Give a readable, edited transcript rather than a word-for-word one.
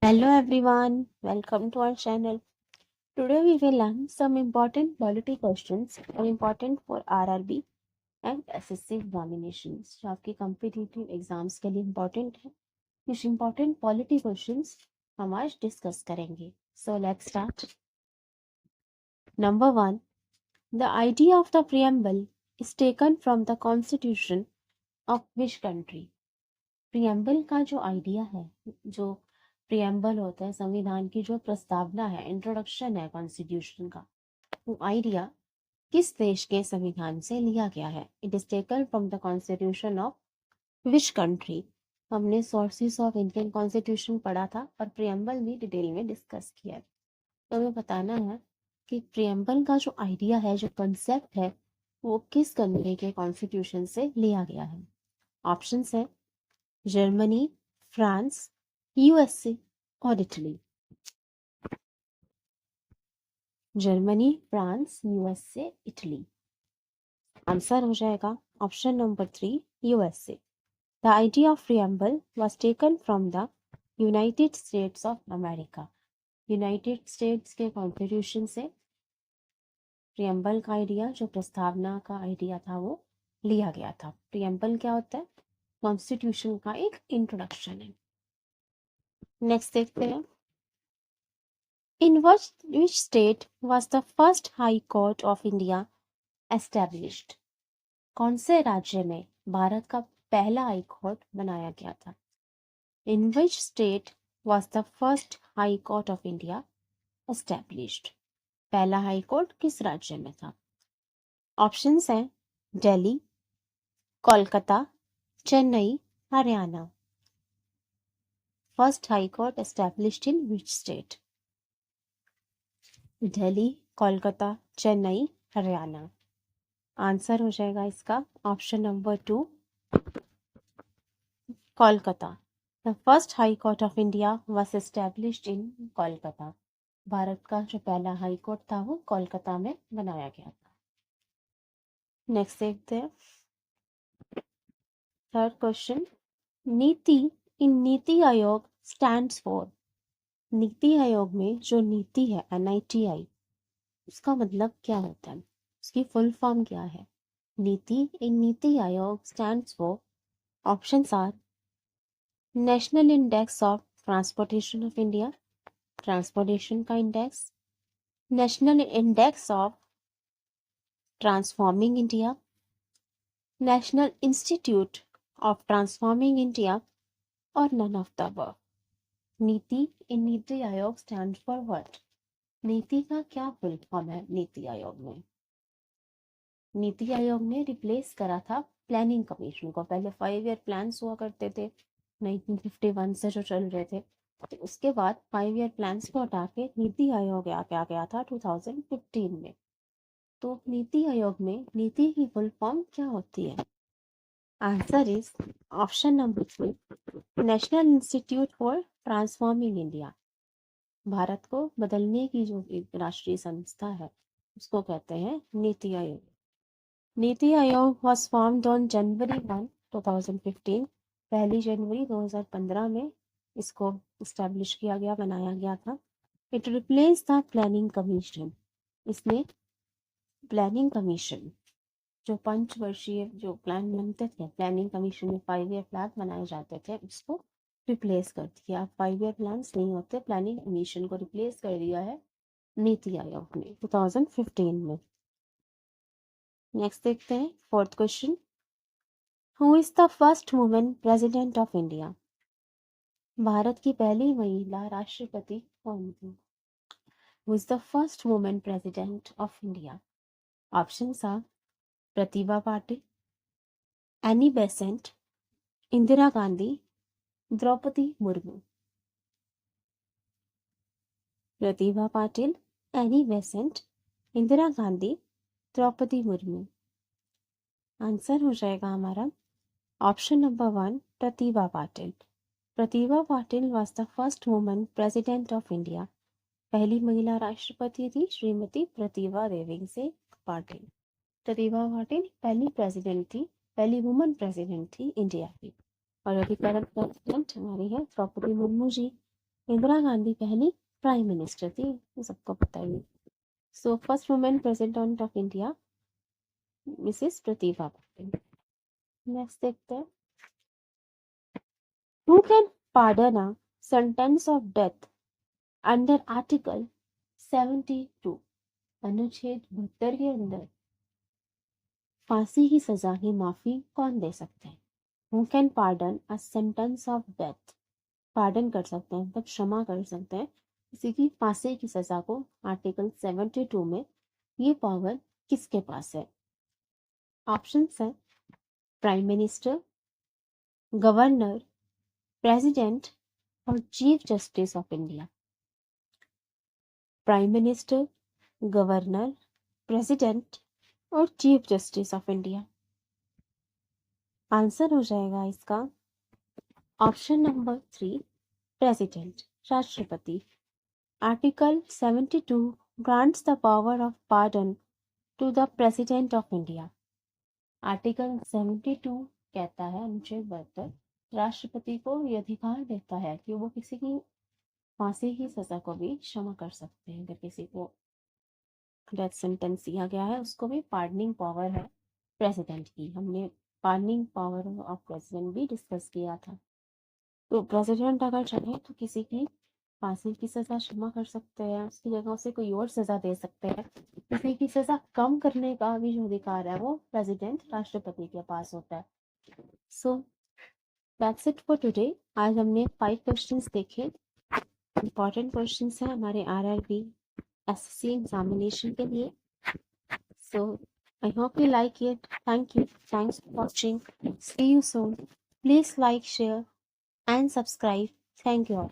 Hello everyone, welcome to our channel. Today we will learn some important polity questions are important for RRB and SSC examinations जो आपके competitive exams के लिए important है. कुछ important polity questions हम आज discuss करेंगे. So let's start. Number 1. The idea of the preamble is taken from the constitution of which country? Preamble का जो idea है, जो प्रियम्बल होता है संविधान की जो प्रस्तावना है, इंट्रोडक्शन है कॉन्स्टिट्यूशन का, वो आइडिया किस देश के संविधान से लिया गया है? It is taken from the constitution of which country? हमने सोर्सेस ऑफ इंडियन कॉन्स्टिट्यूशन पढ़ा था और प्रियम्बल भी डिटेल में डिस्कस किया है. तो हमें बताना है कि प्रियम्बल का जो आइडिया है, जो कंसेप्ट है, वो किस कंट्री के कॉन्स्टिट्यूशन से लिया गया है? ऑप्शंस है जर्मनी, फ्रांस, यूएसए और Italy. Germany, France, USA, Italy. Answer हो जाएगा option number 3, USA. The idea of preamble was taken from the United states of America. United states के कॉन्स्टिट्यूशन से प्रियम्बल का आइडिया, जो प्रस्तावना का आइडिया था, वो लिया गया था. प्रियम्बल क्या होता है? कॉन्स्टिट्यूशन का एक इंट्रोडक्शन है. नेक्स्ट देखते हैं. In which state was the first High Court of India established? कौन से राज्य में भारत का पहला हाई कोर्ट बनाया गया था? In which state was the first High Court of India established? पहला हाई कोर्ट किस राज्य में था? ऑप्शंस हैं Delhi, Kolkata, Chennai, Haryana. First high court established in which state? Delhi, Kolkata, Chennai, Haryana. Answer हो जाएगा इसका option number 2, Kolkata. The first high court of India was established in Kolkata. Bharat का जो पहला हाई कोर्ट था वो कोलकाता में बनाया गया था. नेक्स्ट देखते हैं. Third question. नीति in NITI Aayog stands for. NITI Aayog में जो नीति है NITI, उसका मतलब क्या होता है? उसकी फुल फॉर्म क्या है? नीति in NITI Aayog stands for. Options are national index of transportation of India, transportation का index, national index of transforming India, national institute of transforming India, और none of the above. NITI in NITI आयोग स्टैंड फॉर व्हाट? नीति का क्या full form है नीति आयोग में? नीति आयोग ने replace करा था प्लानिंग कमीशन को. पहले 5 ईयर प्लान्स हुआ करते थे 1951 से जो चल रहे थे, तो उसके बाद 5 ईयर प्लान्स को हटा के नीति आयोग आ गया था 2015 में. तो नीति आयोग में नीति की फुल फॉर्म क्या होती है? Answer is option number 3, national institute for transforming India. Bharat को बदलने की जो एक राष्ट्रीय संस्था है, उसको कहते हैं NITI Aayog. NITI Aayog was formed on January 1, 2015. 1 जनवरी 2015 में इसको इस्टेब्लिश किया गया, बनाया गया था. It replace the planning commission. इसने प्लानिंग कमीशन, जो पंचवर्षीय जो प्लान बनते थे, प्लानिंग कमीशन में 5 ईयर प्लान बनाए जाते थे, उसको रिप्लेस कर दिया. 5 ईयर प्लान्स नहीं होते, प्लानिंग कमीशन को रिप्लेस कर दिया है नीति आयोग ने 2015 में. नेक्स्ट देखते हैं. Fourth question. Who is the first women president of India? Bharat की पहली महिला राष्ट्रपति कौन थी? Who is the first women president of India? Options are Pratibha Patil, Annie Besant, Indira Gandhi, Draupadi Murmu. Pratibha Patil, Annie Besant, Indira Gandhi, Draupadi Murmu. Answer हो जाएगा हमारा option number 1, Pratibha Patil. Pratibha Patil was the first woman president of India. पहली महिला राष्ट्रपति थी श्रीमती प्रतिभा देवी सिंह पाटिल. प्रतिभा पाटिल पहली प्रेसिडेंट थी, पहली वुमन प्रेसिडेंट थी इंडिया की. और अभी करंट प्रेसिडेंट हमारी है द्रौपदी मुर्मू जी. इंदिरा गांधी पहली प्राइम मिनिस्टर थी, ये सबको पता ही। So first women president of India Mrs Pratibha Patil. Next देखते हैं, who can pardon a sentence of death under article 72, अनुच्छेद 72 के अंदर फांसी की सजा की माफी कौन दे सकते हैं? Who can pardon a sentence of death, pardon कर सकते हैं मतलब क्षमा कर सकते हैं किसी की फांसी की सजा को, आर्टिकल 72 में ये पावर किसके पास है? ऑप्शंस है प्राइम मिनिस्टर, गवर्नर, प्रेसिडेंट और chief justice of India. Prime minister, governor, president और chief justice of India. Answer हो जाएगा इसका ऑप्शन नंबर 3, प्रेसिडेंट, राष्ट्रपति। Article 72 grants the power of pardon to the president of India। Article 72 कहता है, अनुच्छेद 72 राष्ट्रपति को ये अधिकार देता है कि वो किसी की फांसी की सजा को भी क्षमा कर सकते हैं। अगर किसी को डेथ सेंटेंस दिया गया है उसको भी पार्डनिंग पावर है प्रेसिडेंट की। हमने पार्डनिंग पावर ऑफ प्रेसिडेंट भी डिस्कस किया था। तो प्रेसिडेंट अगर चाहे तो किसी की फांसी की सजा क्षमा कर सकते हैं, उसकी जगह उसे कोई और सजा दे सकते हैं। किसी की सजा कम करने का भी जो अधिकार है वो प्रेसिडेंट, राष्ट्रपति के पास होता है। So that's it for today. आज हमने 5 क्वेश्चंस देखे, इंपॉर्टेंट क्वेश्चंस हैं हमारे RRB SSC एग्जामिनेशन के लिए। सो I hope you like it. Thank you. Thanks for watching. See you soon. Please like, share and subscribe. Thank you all.